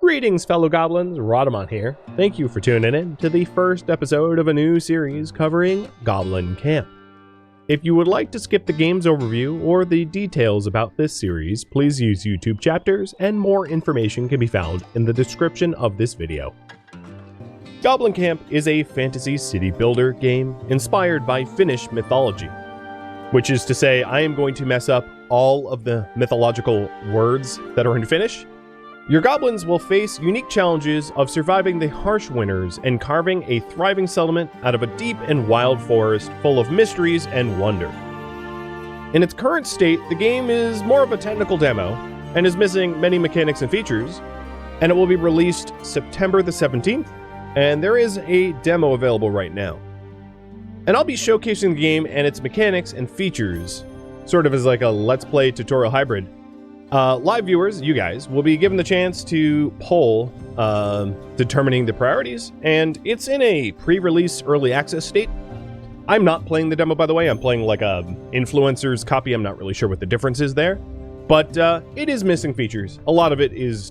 Greetings, fellow goblins, Rhadamant here. Thank you for tuning in to the first episode of a new series covering Goblin Camp. If you would like to skip the game's overview or the details about this series, please use YouTube chapters, and more information can be found in the description of this video. Goblin Camp is a fantasy city builder game inspired by Finnish mythology, which is to say I am going to mess up all of the mythological words that are in Finnish. Your goblins will face unique challenges of surviving the harsh winters and carving a thriving settlement out of a deep and wild forest full of mysteries and wonder. In its current state, the game is more of a technical demo and is missing many mechanics and features, and it will be released September the 17th, and there is a demo available right now. And I'll be showcasing the game and its mechanics and features, sort of as like a Let's Play tutorial hybrid. Live viewers, you guys, will be given the chance to poll determining the priorities, and it's in a pre-release early access state. I'm not playing the demo, by the way. I'm playing like a influencer's copy. I'm not really sure what the difference is there, but it is missing features. A lot of it is,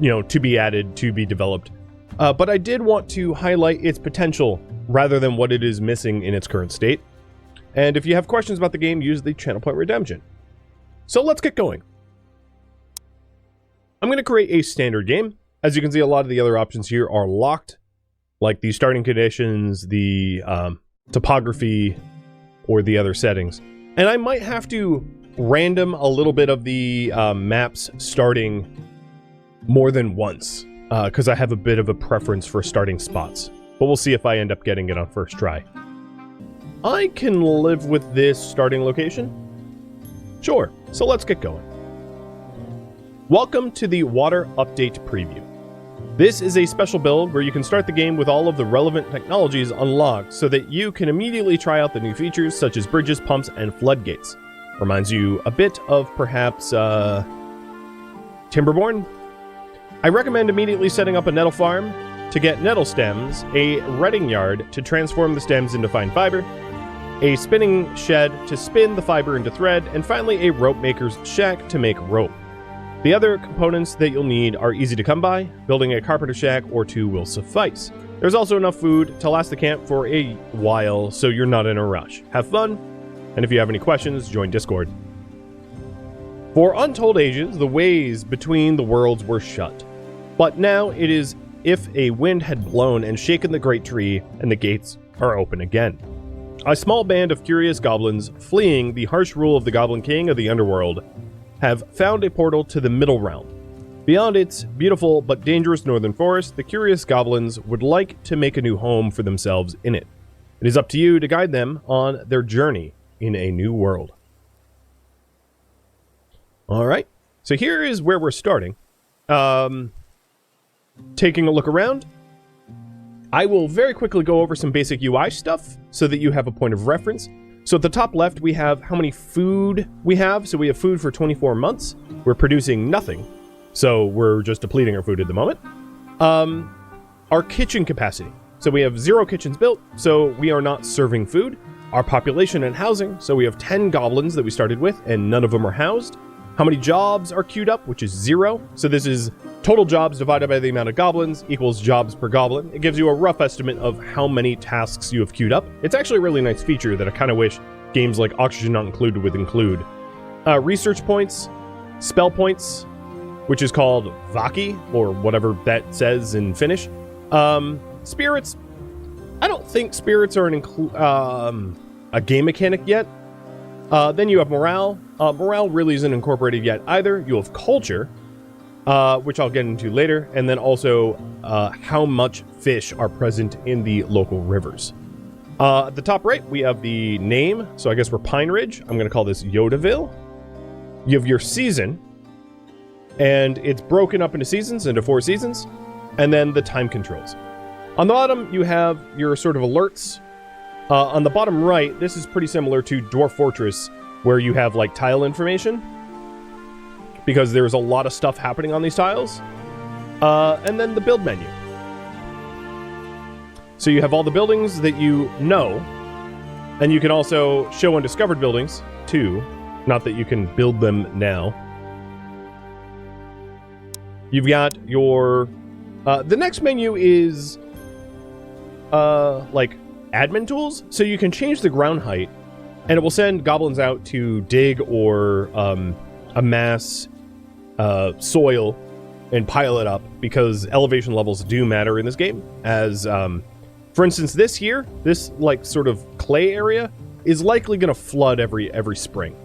to be added, to be developed. But I did want to highlight its potential rather than what it is missing in its current state. And if you have questions about the game, use the channel point redemption. So let's get going. I'm going to create a standard game. As you can see, a lot of the other options here are locked, like the starting conditions, the topography, or the other settings. And I might have to random a little bit of the maps starting more than once, because I have a bit of a preference for starting spots. But we'll see if I end up getting it on first try. I can live with this starting location. Sure, so let's get going. Welcome to the Water Update Preview. This is a special build where you can start the game with all of the relevant technologies unlocked so that you can immediately try out the new features such as bridges, pumps, and floodgates. Reminds you a bit of perhaps Timberborn? I recommend immediately setting up a nettle farm to get nettle stems, a retting yard to transform the stems into fine fiber, a spinning shed to spin the fiber into thread, and finally a rope maker's shack to make rope. The other components that you'll need are easy to come by. Building a carpenter shack or two will suffice. There's also enough food to last the camp for a while, so you're not in a rush. Have fun, and if you have any questions, join Discord. For untold ages, the ways between the worlds were shut. But now it is if a wind had blown and shaken the great tree, and the gates are open again. A small band of curious goblins, fleeing the harsh rule of the Goblin King of the Underworld, have found a portal to the Middle Realm. Beyond its beautiful but dangerous northern forest, the curious goblins would like to make a new home for themselves in it. It is up to you to guide them on their journey in a new world. Alright, so here is where we're starting. Taking a look around, I will very quickly go over some basic UI stuff so that you have a point of reference. So at the top left, we have how many food we have. So we have food for 24 months. We're producing nothing. So we're just depleting our food at the moment. Our kitchen capacity. So we have 0 kitchens built, so we are not serving food. Our population and housing. So we have 10 goblins that we started with, and none of them are housed. How many jobs are queued up, which is 0. So this is total jobs divided by the amount of goblins equals jobs per goblin. It gives you a rough estimate of how many tasks you have queued up. It's actually a really nice feature that I kind of wish games like Oxygen Not Included would include. Research points, spell points, which is called Vaki, or whatever that says in Finnish. Spirits. I don't think spirits are a game mechanic yet. Then you have morale. Morale really isn't incorporated yet either. You have culture, which I'll get into later, and then also how much fish are present in the local rivers. At the top right, we have the name, so I guess we're Pine Ridge. I'm going to call this Yodaville. You have your season, and it's broken up into seasons, into 4 seasons, and then the time controls. On the bottom, you have your sort of alerts. On the bottom right, this is pretty similar to Dwarf Fortress, where you have like tile information, because there's a lot of stuff happening on these tiles. And then the build menu. So you have all the buildings that you know, and you can also show undiscovered buildings too. Not that you can build them now. You've got your... the next menu is, like, admin tools. So you can change the ground height, and it will send goblins out to dig or amass soil and pile it up, because elevation levels do matter in this game. As, for instance, this here, this, like, sort of clay area is likely going to flood every spring.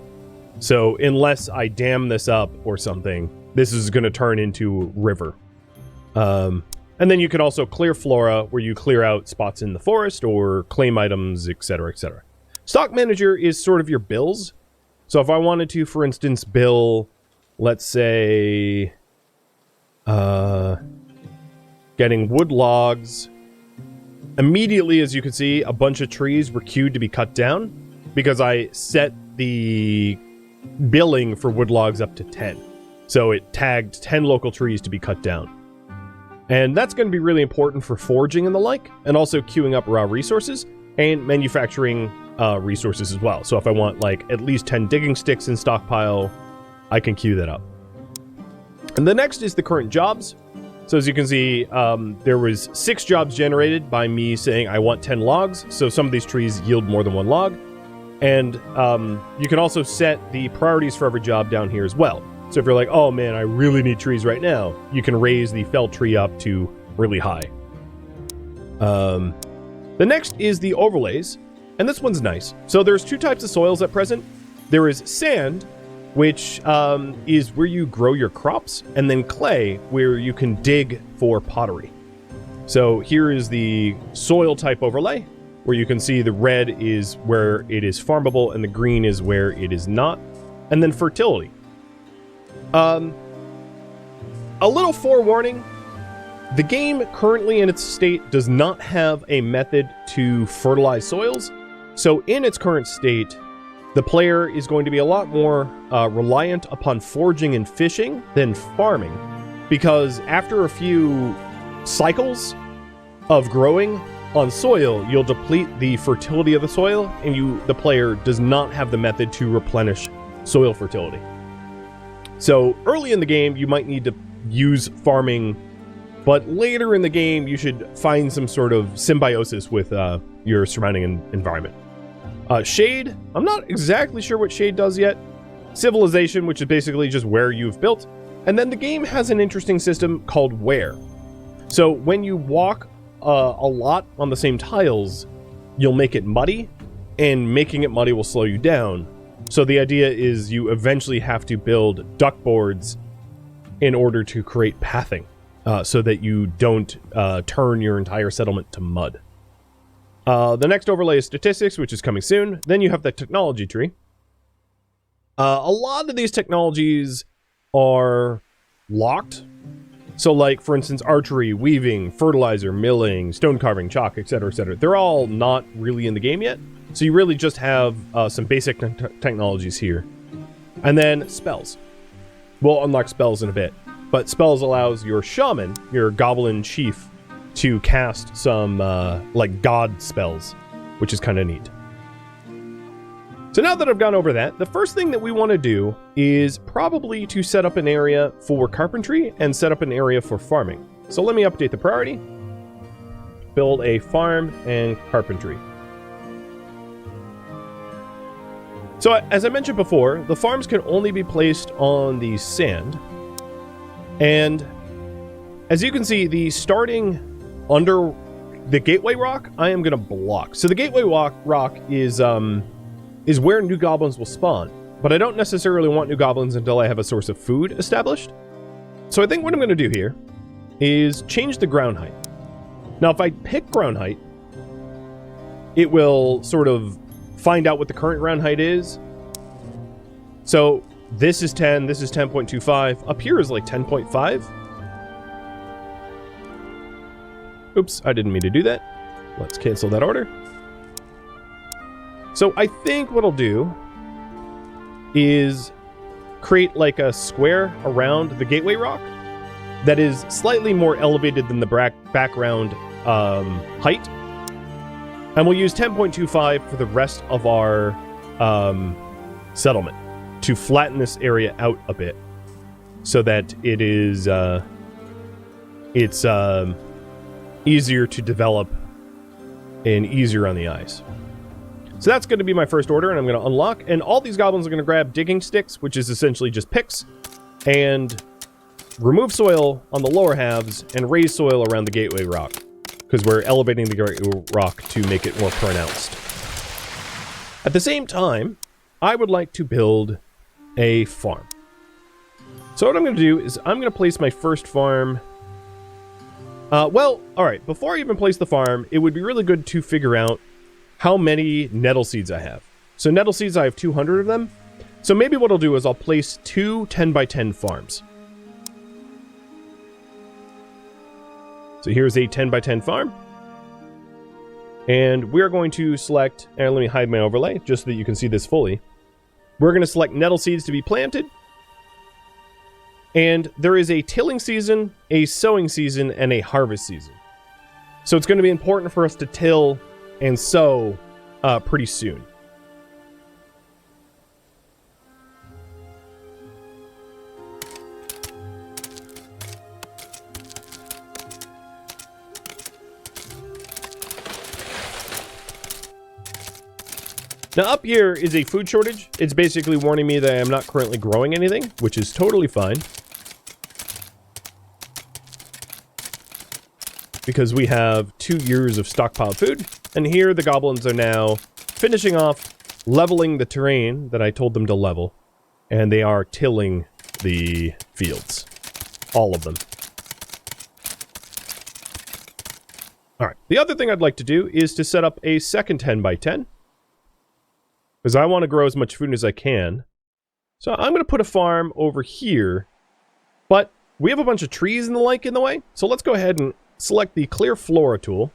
So unless I dam this up or something, this is going to turn into river. And then you can also clear flora, where you clear out spots in the forest or claim items, etc., etc. Stock manager is sort of your bills. So if I wanted to, for instance, bill, let's say, getting wood logs, immediately, as you can see, a bunch of trees were queued to be cut down because I set the billing for wood logs up to 10. So it tagged 10 local trees to be cut down. And that's going to be really important for foraging and the like, and also queuing up raw resources and manufacturing resources as well. So if I want like at least 10 digging sticks in stockpile, I can queue that up. And the next is the current jobs. So as you can see, there was 6 jobs generated by me saying I want 10 logs. So some of these trees yield more than 1 log. And you can also set the priorities for every job down here as well. So if you're like, oh man, I really need trees right now, you can raise the felled tree up to really high. The next is the overlays, and this one's nice. So there's 2 types of soils at present. There is sand, which is where you grow your crops, and then clay, where you can dig for pottery. So here is the soil type overlay, where you can see the red is where it is farmable and the green is where it is not. And then fertility. A little forewarning, the game currently in its state does not have a method to fertilize soils. So in its current state, the player is going to be a lot more reliant upon foraging and fishing than farming, because after a few cycles of growing on soil, you'll deplete the fertility of the soil, and the player does not have the method to replenish soil fertility. So early in the game, you might need to use farming, but later in the game, you should find some sort of symbiosis with your surrounding environment. Shade, I'm not exactly sure what shade does yet. Civilization, which is basically just where you've built. And then the game has an interesting system called wear. So when you walk a lot on the same tiles, you'll make it muddy, and making it muddy will slow you down. So the idea is you eventually have to build duck boards in order to create pathing, so that you don't turn your entire settlement to mud. The next overlay is statistics, which is coming soon. Then you have the technology tree. A lot of these technologies are locked. So like, for instance, archery, weaving, fertilizer, milling, stone carving, chalk, etc., etc. They're all not really in the game yet. So you really just have some basic technologies here. And then spells. We'll unlock spells in a bit. But spells allows your shaman, your goblin chief, to cast some like god spells, which is kind of neat. So now that I've gone over that, the first thing that we want to do is probably to set up an area for carpentry and set up an area for farming. So let me update the priority. Build a farm and carpentry. So as I mentioned before, the farms can only be placed on the sand. And as you can see, the starting under the gateway rock, I am going to block. So the gateway rock is where new goblins will spawn, but I don't necessarily want new goblins until I have a source of food established. So I think what I'm going to do here is change the ground height. Now, if I pick ground height, it will sort of find out what the current ground height is. So this is 10, this is 10.25. Up here is like 10.5. Oops, I didn't mean to do that. Let's cancel that order. So I think what I'll do is create like a square around the gateway rock that is slightly more elevated than the background height. And we'll use 10.25 for the rest of our settlement to flatten this area out a bit so that it is it's easier to develop and easier on the eyes. So that's going to be my first order, and I'm going to unlock. And all these goblins are going to grab digging sticks, which is essentially just picks, and remove soil on the lower halves and raise soil around the gateway rock, because we're elevating the gateway rock to make it more pronounced. At the same time, I would like to build a farm. So what I'm going to do is I'm going to place my first farm. Well, alright, before I even place the farm, it would be really good to figure out how many nettle seeds I have. So nettle seeds, I have 200 of them. So maybe what I'll do is I'll place 2 10x10 farms. So here's a 10x10 farm. And we're going to select, and let me hide my overlay just so that you can see this fully. We're going to select nettle seeds to be planted. And there is a tilling season, a sowing season, and a harvest season. So it's going to be important for us to till and sow pretty soon. Now up here is a food shortage. It's basically warning me that I'm not currently growing anything, which is totally fine. Because we have 2 years of stockpiled food. And here the goblins are now finishing off leveling the terrain that I told them to level. And they are tilling the fields. All of them. Alright, the other thing I'd like to do is to set up a second 10x10. Because I want to grow as much food as I can. So I'm going to put a farm over here. But we have a bunch of trees and the like in the way. So let's go ahead and select the Clear Flora tool.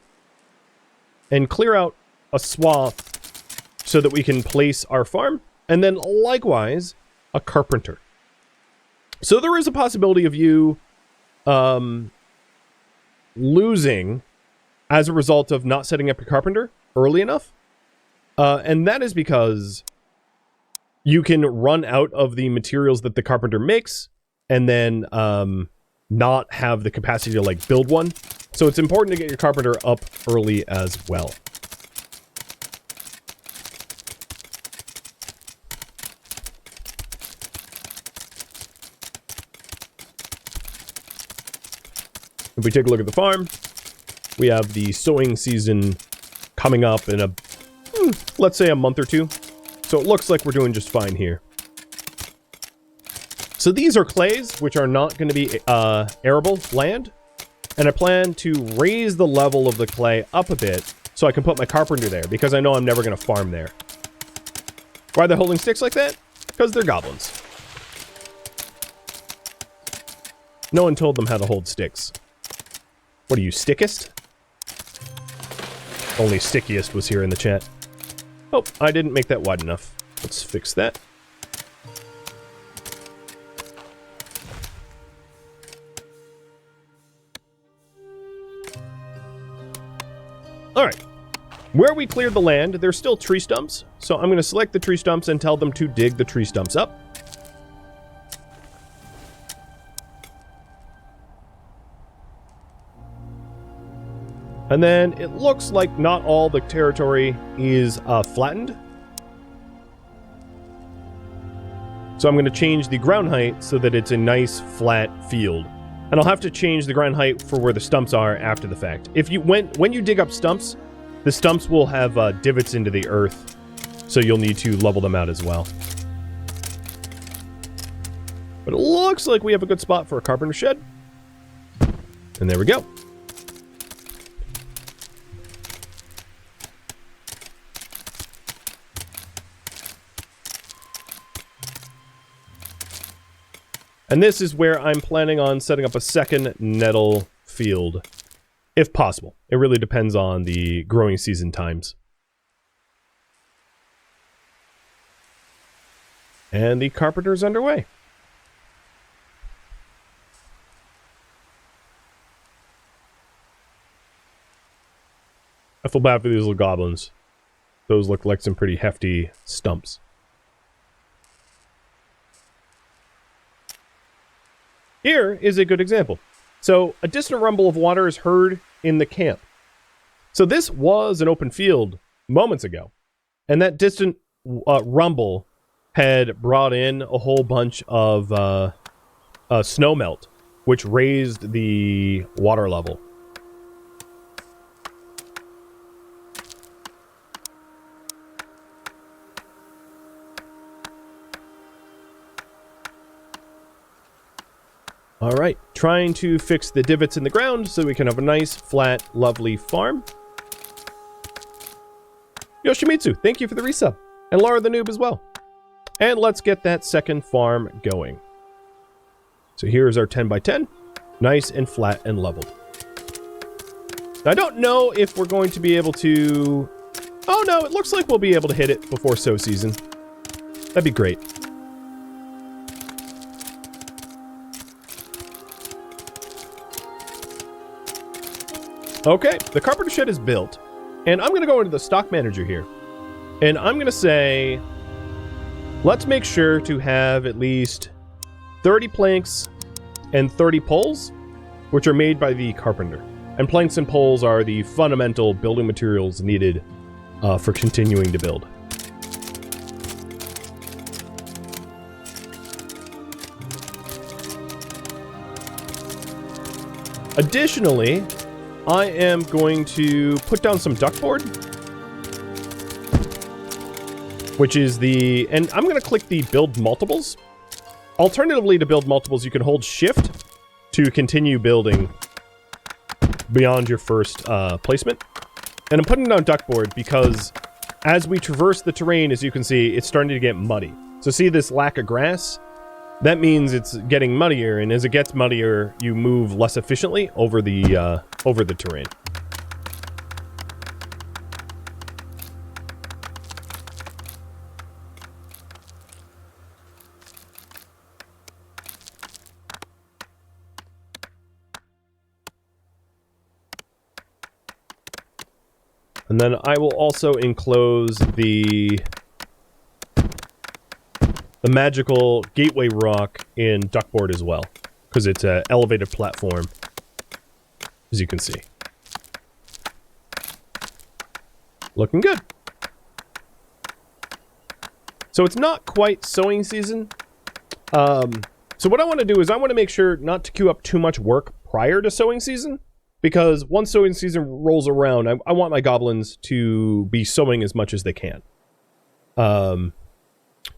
And clear out a swath so that we can place our farm. And then likewise, a carpenter. So there is a possibility of you losing as a result of not setting up your carpenter early enough. And that is because you can run out of the materials that the carpenter makes and then not have the capacity to like build one. So it's important to get your carpenter up early as well. If we take a look at the farm, we have the sowing season coming up in let's say a month or 2. So it looks like we're doing just fine here. So these are clays, which are not going to be arable land. And I plan to raise the level of the clay up a bit so I can put my carpenter there, because I know I'm never going to farm there. Why are they holding sticks like that? Because they're goblins. No one told them how to hold sticks. What are you, stickist? Only stickiest was here in the chat. Oh, I didn't make that wide enough. Let's fix that. Alright. Where we cleared the land, there's still tree stumps. So I'm going to select the tree stumps and tell them to dig the tree stumps up. And then it looks like not all the territory is flattened. So I'm going to change the ground height so that it's a nice flat field. And I'll have to change the ground height for where the stumps are after the fact. If you when you dig up stumps, the stumps will have divots into the earth. So you'll need to level them out as well. But it looks like we have a good spot for a carpenter shed. And there we go. And this is where I'm planning on setting up a second nettle field, if possible. It really depends on the growing season times. And the carpenter's underway. I feel bad for these little goblins. Those look like some pretty hefty stumps. Here is a good example. So, a distant rumble of water is heard in the camp. So this was an open field moments ago. And that distant rumble had brought in a whole bunch of snow melt, which raised the water level. All right, trying to fix the divots in the ground so we can have a nice, flat, lovely farm. Yoshimitsu, thank you for the resub. And Laura the Noob as well. And let's get that second farm going. So here's our 10 by 10. Nice and flat and leveled. Now, I don't know if we're going to be able to... Oh no, it looks like we'll be able to hit it before sow season. That'd be great. Okay, the carpenter shed is built. And I'm going to go into the stock manager here. And I'm going to say, let's make sure to have at least 30 planks and 30 poles, which are made by the carpenter. And planks and poles are the fundamental building materials needed for continuing to build. Additionally, I am going to put down some duckboard, which is the... And I'm going to click the build multiples. Alternatively, to build multiples, you can hold shift to continue building beyond your first placement. And I'm putting down duckboard because as we traverse the terrain, as you can see, it's starting to get muddy. So see this lack of grass? That means it's getting muddier, and as it gets muddier, you move less efficiently over the terrain. And then I will also enclose the magical gateway rock in duckboard as well, because it's an elevated platform, as you can see. Looking good. So it's not quite sowing season. So what I want to do is I want to make sure not to queue up too much work prior to sowing season, because once sowing season rolls around, I want my goblins to be sowing as much as they can.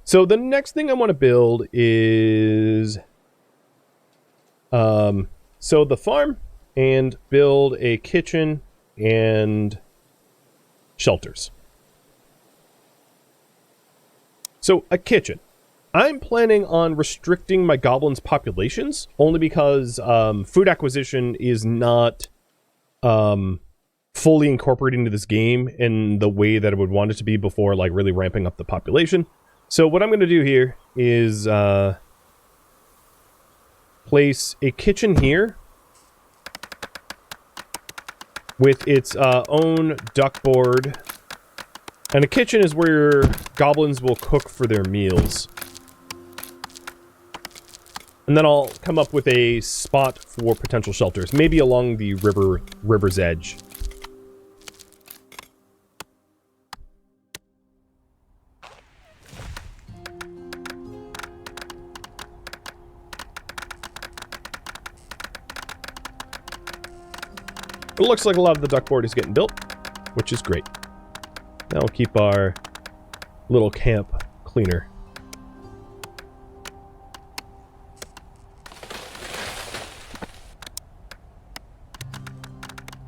So the next thing I want to build is so the farm and build a kitchen and shelters. So a kitchen. I'm planning on restricting my goblins' populations only because food acquisition is not fully incorporated into this game in the way that I would want it to be before like really ramping up the population. So what I'm going to do here is place a kitchen here with its own duckboard. And a kitchen is where goblins will cook for their meals. And then I'll come up with a spot for potential shelters, maybe along the river's edge. It looks like a lot of the duckboard is getting built, which is great. Now we'll keep our little camp cleaner.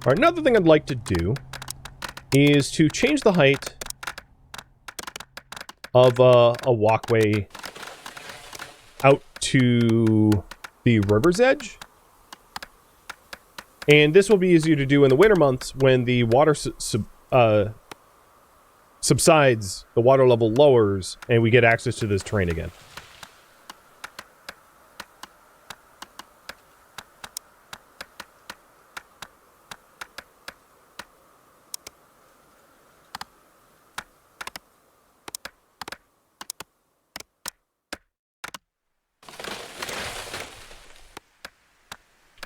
All right, another thing I'd like to do is to change the height of a walkway out to the river's edge. And this will be easier to do in the winter months when the water subsides, the water level lowers, and we get access to this terrain again.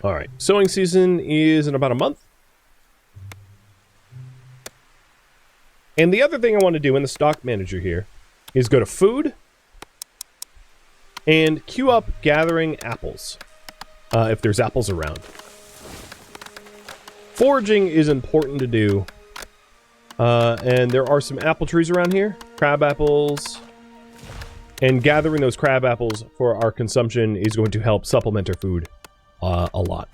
All right, sowing season is in about a month. And the other thing I want to do in the stock manager here is go to food and queue up gathering apples, if there's apples around. Foraging is important to do, and there are some apple trees around here, crab apples, and gathering those crab apples for our consumption is going to help supplement our food a lot.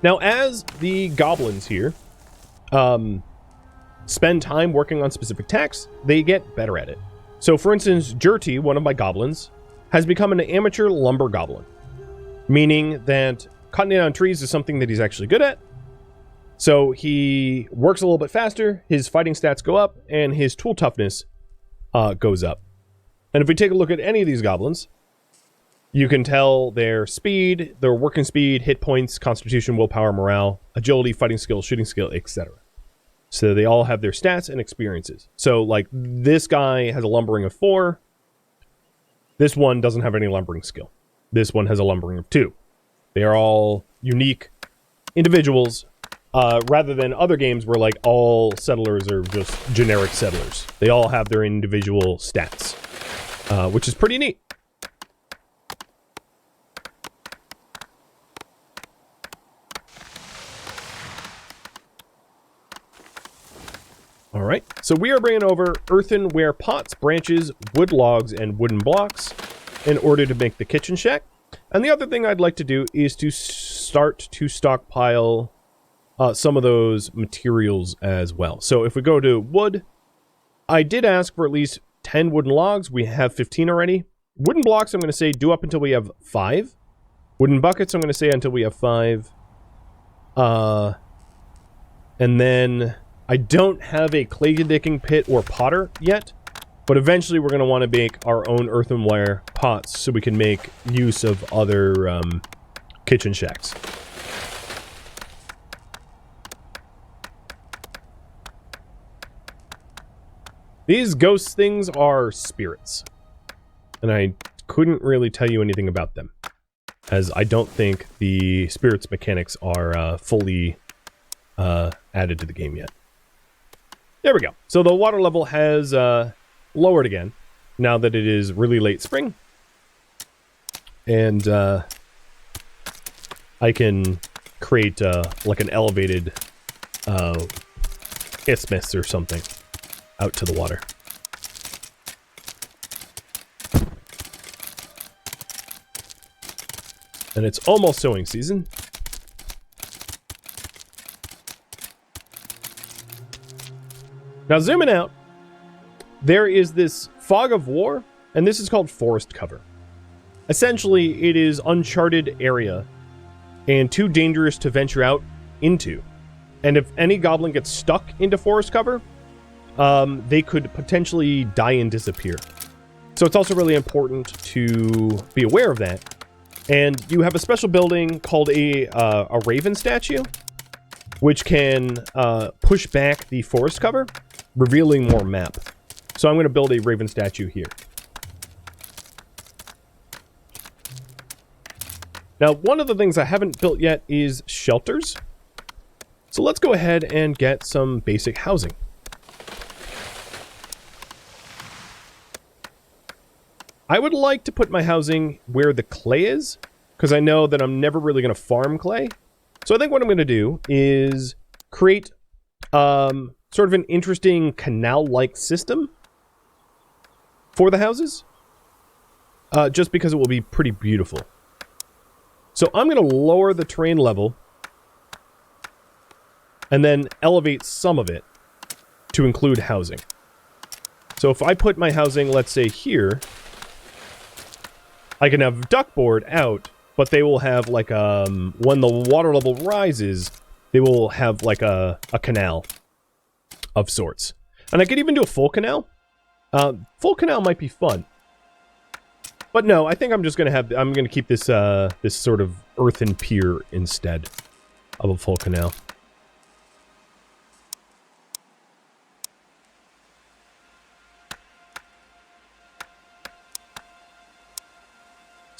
Now, as the goblins here spend time working on specific tasks, they get better at it. So, for instance, Jerty, one of my goblins, has become an amateur lumber goblin, meaning that cutting down trees is something that he's actually good at. So he works a little bit faster, his fighting stats go up, and his tool toughness goes up. And if we take a look at any of these goblins, you can tell their speed, their working speed, hit points, constitution, willpower, morale, agility, fighting skill, shooting skill, etc. So they all have their stats and experiences. So, like, this guy has a lumbering of 4. This one doesn't have any lumbering skill. This one has a lumbering of 2. They are all unique individuals, rather than other games where, like, all settlers are just generic settlers. They all have their individual stats, which is pretty neat. All right, so we are bringing over earthenware pots, branches, wood logs, and wooden blocks in order to make the kitchen shack. And the other thing I'd like to do is to start to stockpile some of those materials as well. So if we go to wood, I did ask for at least 10 wooden logs. We have 15 already. Wooden blocks, I'm going to say do up until we have 5. Wooden buckets, I'm going to say until we have 5. And then I don't have a clay digging pit or potter yet, but eventually we're going to want to make our own earthenware pots so we can make use of other kitchen shacks. These ghost things are spirits, and I couldn't really tell you anything about them, as I don't think the spirits mechanics are fully added to the game yet. There we go. So the water level has lowered again, now that it is really late spring. And I can create like an elevated isthmus or something out to the water. And it's almost sowing season. Now zooming out, there is this fog of war, and this is called forest cover. Essentially, it is uncharted area and too dangerous to venture out into. And if any goblin gets stuck into forest cover, they could potentially die and disappear. So it's also really important to be aware of that. And you have a special building called a raven statue, which can push back the forest cover, revealing more map. So I'm going to build a raven statue here. Now, one of the things I haven't built yet is shelters. So let's go ahead and get some basic housing. I would like to put my housing where the clay is, because I know that I'm never really going to farm clay. So I think what I'm going to do is create sort of an interesting canal-like system for the houses, just because it will be pretty beautiful. So I'm going to lower the terrain level and then elevate some of it to include housing. So if I put my housing, let's say here, I can have duckboard out, but they will have like when the water level rises, they will have like a canal of sorts. And I could even do a full canal. Full canal might be fun. But no, I think I'm just gonna I'm gonna keep this this sort of earthen pier instead of a full canal.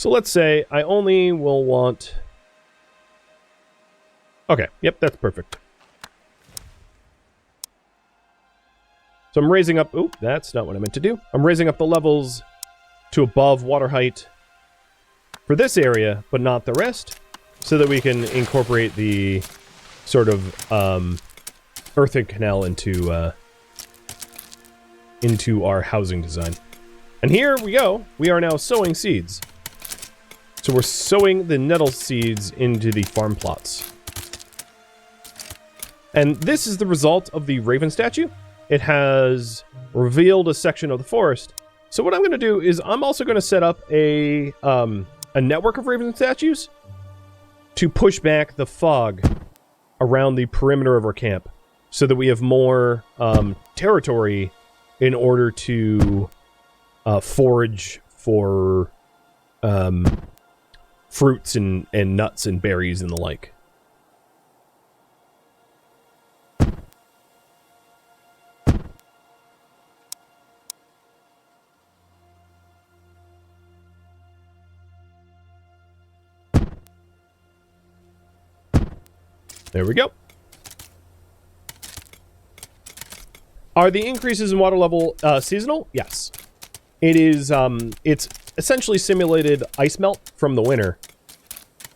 So let's say I only will want... Okay, yep, that's perfect. So I'm raising up... Oop, that's not what I meant to do. I'm raising up the levels to above water height for this area, but not the rest, so that we can incorporate the sort of earthen canal into our housing design. And here we go. We are now sowing seeds. So we're sowing the nettle seeds into the farm plots. And this is the result of the raven statue. It has revealed a section of the forest. So what I'm going to do is I'm also going to set up a network of raven statues to push back the fog around the perimeter of our camp, so that we have more territory in order to forage for fruits and nuts and berries and the like. There we go. Are the increases in water level seasonal? Yes. It is, it's essentially simulated ice melt from the winter,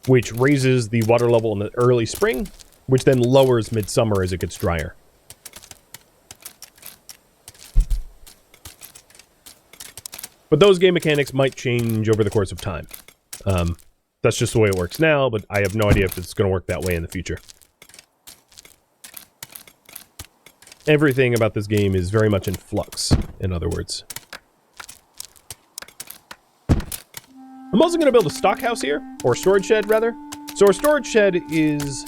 which raises the water level in the early spring, which then lowers midsummer as it gets drier. But those game mechanics might change over the course of time. That's just the way it works now, but I have no idea if it's going to work that way in the future. Everything about this game is very much in flux, in other words. I'm also going to build a stock house here, or storage shed, rather. So our storage shed is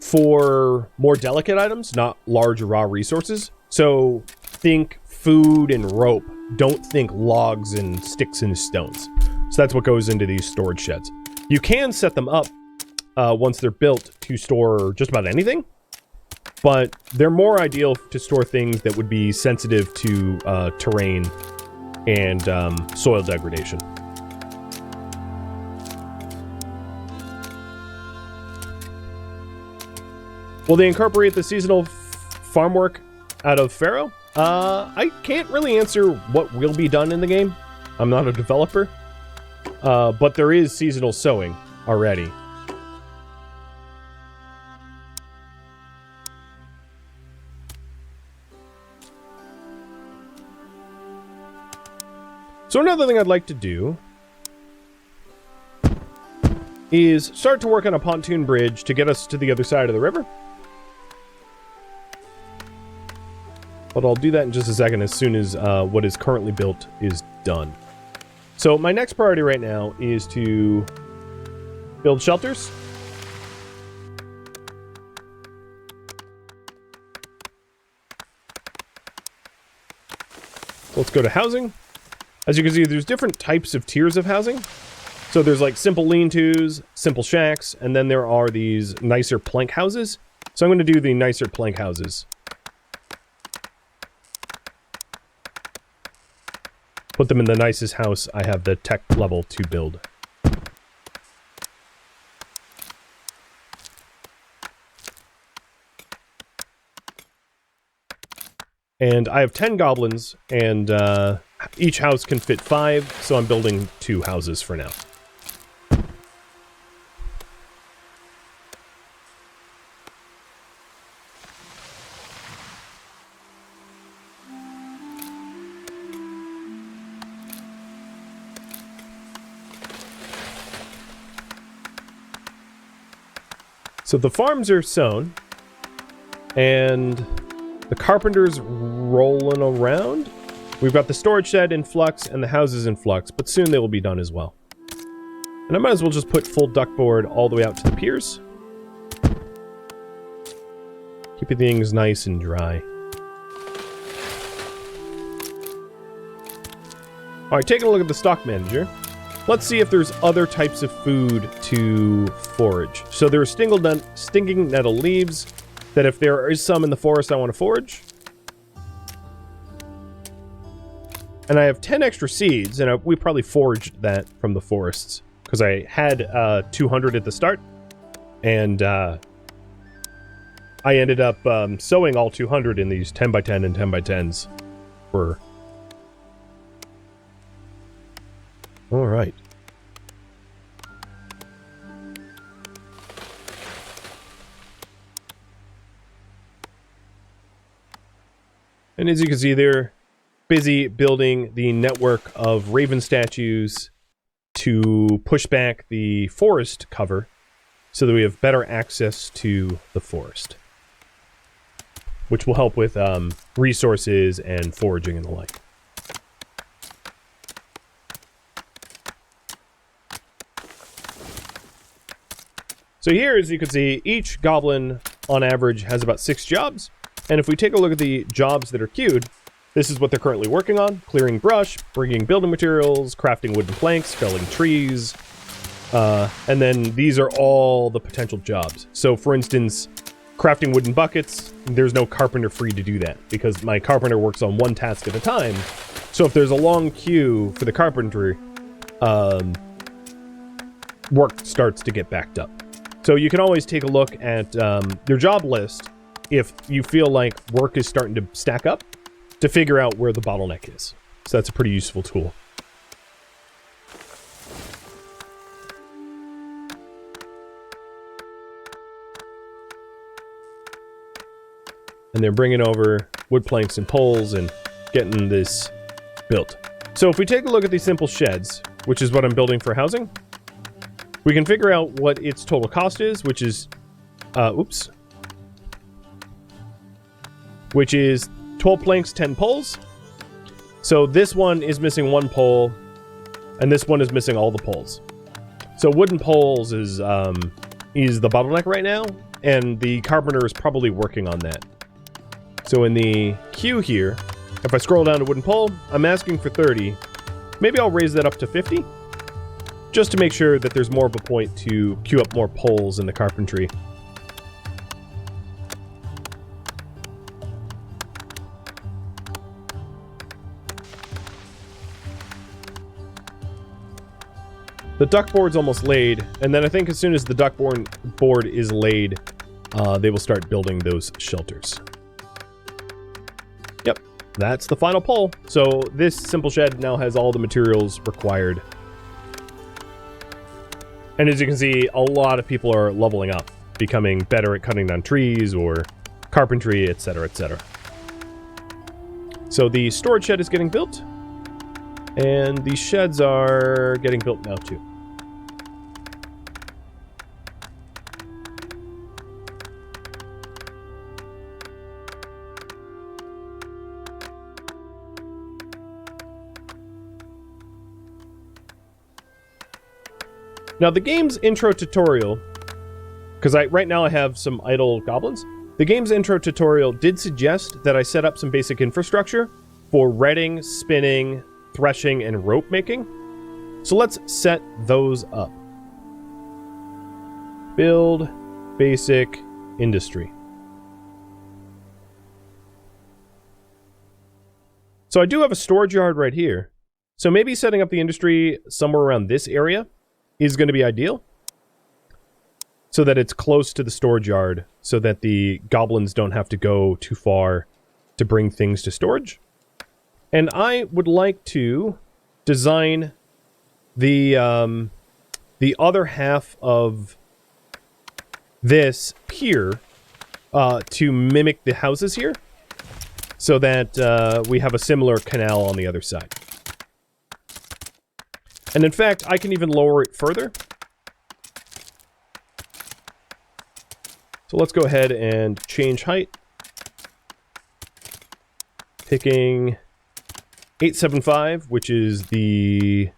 for more delicate items, not large raw resources. So think food and rope. Don't think logs and sticks and stones. So that's what goes into these storage sheds. You can set them up once they're built to store just about anything, but they're more ideal to store things that would be sensitive to terrain and soil degradation. Will they incorporate the seasonal farm work out of Pharaoh? I can't really answer what will be done in the game. I'm not a developer. But there is seasonal sowing already. So another thing I'd like to do is start to work on a pontoon bridge to get us to the other side of the river. But I'll do that in just a second as soon as what is currently built is done. So my next priority right now is to build shelters. Let's go to housing. As you can see, there's different types of tiers of housing. So there's like simple lean-tos, simple shacks, and then there are these nicer plank houses. So I'm going to do the nicer plank houses. Put them in the nicest house I have the tech level to build. And I have 10 goblins, and each house can fit 5, so I'm building 2 houses for now. So the farms are sown, and the carpenter's rolling around. We've got the storage shed in flux and the houses in flux, but soon they will be done as well. And I might as well just put full duckboard all the way out to the piers. Keeping things nice and dry. Alright, taking a look at the stock manager. Let's see if there's other types of food to forage. So there are stinging nettle leaves that if there is some in the forest I want to forage. And I have 10 extra seeds, and we probably foraged that from the forests. Because I had 200 at the start, and I ended up sowing all 200 in these 10 by 10 and 10 by 10s. All right. And as you can see, they're busy building the network of raven statues to push back the forest cover so that we have better access to the forest, which will help with resources and foraging and the like. So here, as you can see, each goblin on average has about 6 jobs. And if we take a look at the jobs that are queued, this is what they're currently working on: clearing brush, bringing building materials, crafting wooden planks, felling trees. And then these are all the potential jobs. So for instance, crafting wooden buckets, there's no carpenter free to do that because my carpenter works on one task at a time. So if there's a long queue for the carpentry, work starts to get backed up. So you can always take a look at your job list if you feel like work is starting to stack up, to figure out where the bottleneck is. So that's a pretty useful tool. And they're bringing over wood planks and poles and getting this built. So if we take a look at these simple sheds, which is what I'm building for housing, we can figure out what its total cost is, which is, which is 12 planks, 10 poles. So this one is missing 1 pole, and this one is missing all the poles. So wooden poles is the bottleneck right now, and the carpenter is probably working on that. So in the queue here, if I scroll down to wooden pole, I'm asking for 30. Maybe I'll raise that up to 50, just to make sure that there's more of a point to queue up more poles in the carpentry. The duck board's almost laid, and then I think as soon as the duck board is laid, they will start building those shelters. Yep, that's the final pole. So this simple shed now has all the materials required. And as you can see, a lot of people are leveling up, becoming better at cutting down trees or carpentry, etc., etc. So the storage shed is getting built, and the sheds are getting built now too. Now the game's intro tutorial, because right now I have some idle goblins, the game's intro tutorial did suggest that I set up some basic infrastructure for retting, spinning, threshing, and rope making. So let's set those up. Build basic industry. So I do have a storage yard right here. So maybe setting up the industry somewhere around this area is going to be ideal, so that it's close to the storage yard, so that the goblins don't have to go too far to bring things to storage. And I would like to design the other half of this pier to mimic the houses here, so that we have a similar canal on the other side. And in fact, I can even lower it further. So let's go ahead and change height. Picking 875, which is the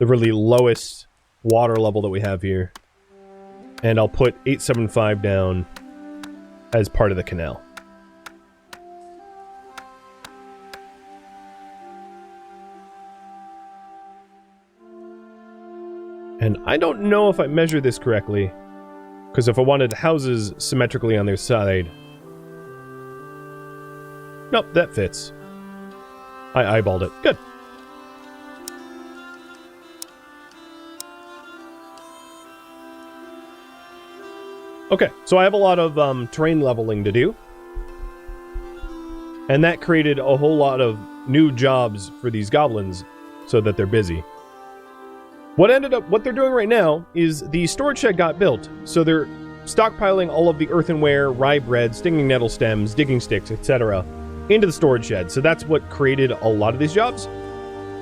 really lowest water level that we have here. And I'll put 875 down as part of the canal. And I don't know if I measured this correctly, because if I wanted houses symmetrically on their side... Nope, that fits. I eyeballed it. Good. Okay, so I have a lot of terrain leveling to do. And that created a whole lot of new jobs for these goblins so that they're busy. What they're doing right now is the storage shed got built, so they're stockpiling all of the earthenware, rye bread, stinging nettle stems, digging sticks, etc. into the storage shed. So that's what created a lot of these jobs,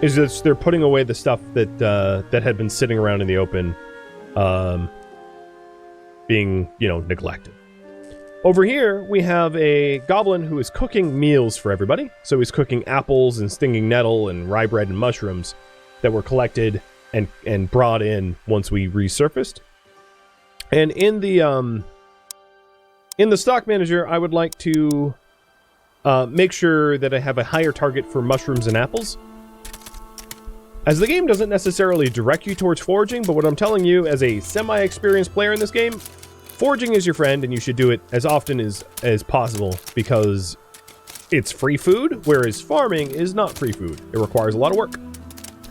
is that they're putting away the stuff that that had been sitting around in the open, being, neglected. Over here, we have a goblin who is cooking meals for everybody. So he's cooking apples and stinging nettle and rye bread and mushrooms that were collected and brought in once we resurfaced. And in the stock manager, I would like to make sure that I have a higher target for mushrooms and apples. As the game doesn't necessarily direct you towards foraging, but what I'm telling you as a semi-experienced player in this game, foraging is your friend, and you should do it as often as possible, because it's free food, whereas farming is not free food. It requires a lot of work.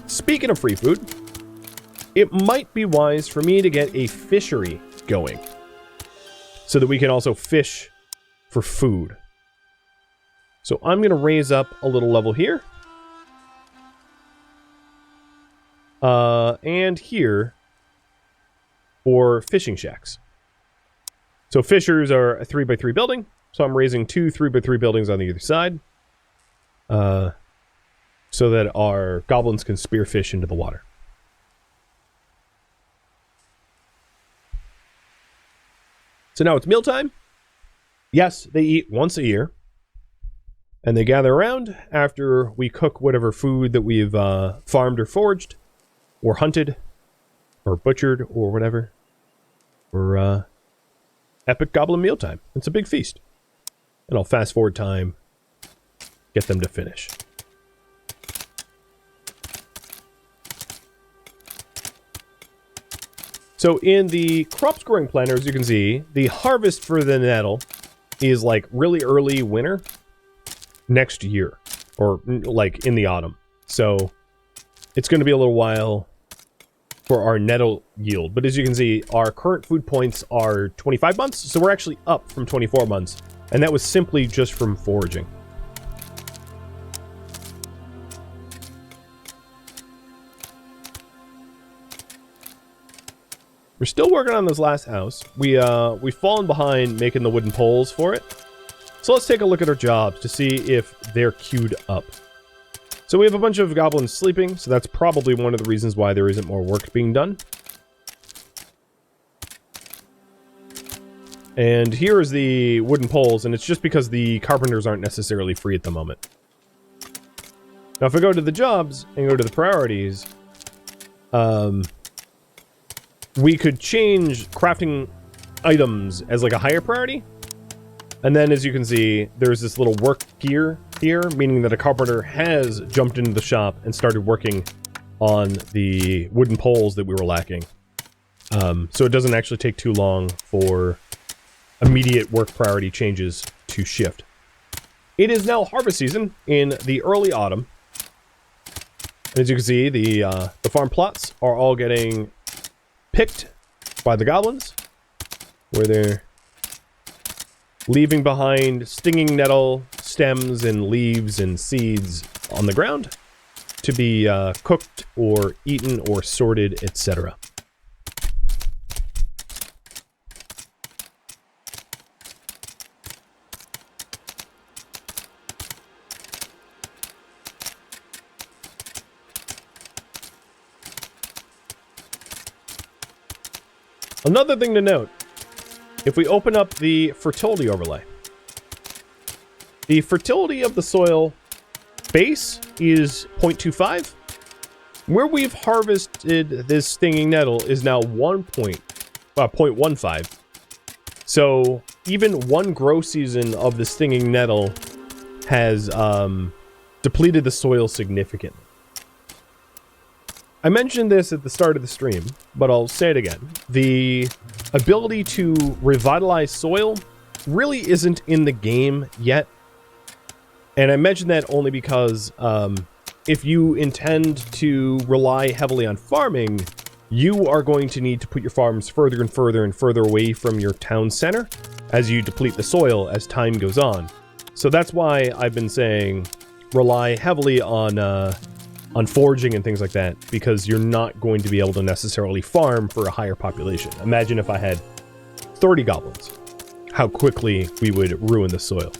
Speaking of free food, it might be wise for me to get a fishery going, so that we can also fish for food. So I'm going to raise up a little level here. And here for fishing shacks. So fishers are a 3x3 building. So I'm raising 2 3x3 buildings on the other side. So that our goblins can spearfish into the water. So now it's mealtime. Yes, they eat once a year. And they gather around after we cook whatever food that we've farmed or foraged, or hunted, or butchered, or whatever. For epic goblin mealtime. It's a big feast. And I'll fast forward time, get them to finish. So in the crop scoring planner, as you can see, the harvest for the nettle is like really early winter next year, or like in the autumn. So it's going to be a little while for our nettle yield. But as you can see, our current food points are 25 months, so we're actually up from 24 months. And that was simply just from foraging. We're still working on this last house. We've fallen behind making the wooden poles for it. So let's take a look at our jobs to see if they're queued up. So we have a bunch of goblins sleeping, so that's probably one of the reasons why there isn't more work being done. And here is the wooden poles, and it's just because the carpenters aren't necessarily free at the moment. Now if I go to the jobs and go to the priorities, we could change crafting items as like a higher priority. And then as you can see, there's this little work gear here, meaning that a carpenter has jumped into the shop and started working on the wooden poles that we were lacking. So it doesn't actually take too long for immediate work priority changes to shift. It is now harvest season in the early autumn. And as you can see, the farm plots are all getting picked by the goblins, where they're leaving behind stinging nettle stems and leaves and seeds on the ground to be cooked or eaten or sorted, etc. Another thing to note, if we open up the fertility overlay, the fertility of the soil base is 0.25. Where we've harvested this stinging nettle is now 0.15. So even one grow season of the stinging nettle has depleted the soil significantly. I mentioned this at the start of the stream, but I'll say it again. The ability to revitalize soil really isn't in the game yet. And I mention that only because if you intend to rely heavily on farming, you are going to need to put your farms further and further and further away from your town center as you deplete the soil as time goes on. So that's why I've been saying rely heavily on foraging and things like that, because you're not going to be able to necessarily farm for a higher population. Imagine if I had 30 goblins, how quickly we would ruin the soil.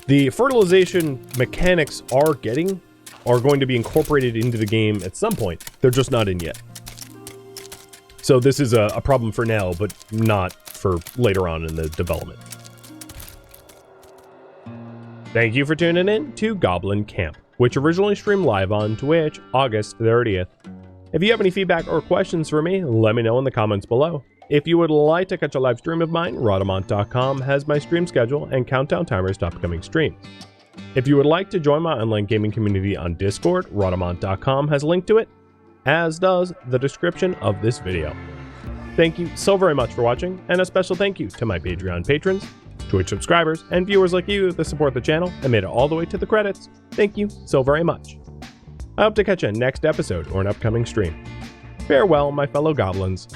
The fertilization mechanics are going to be incorporated into the game at some point. They're just not in yet. So this is a problem for now, but not for later on in the development. Thank you for tuning in to Goblin Camp, which originally streamed live on Twitch August 30th. If you have any feedback or questions for me, let me know in the comments below. If you would like to catch a live stream of mine, Rhadamant.com has my stream schedule and countdown timers to upcoming streams. If you would like to join my online gaming community on Discord, Rhadamant.com has a link to it, as does the description of this video. Thank you so very much for watching, and a special thank you to my Patreon patrons, Twitch subscribers, and viewers like you that support the channel and made it all the way to the credits. Thank you so very much. I hope to catch you next episode or an upcoming stream. Farewell, my fellow goblins.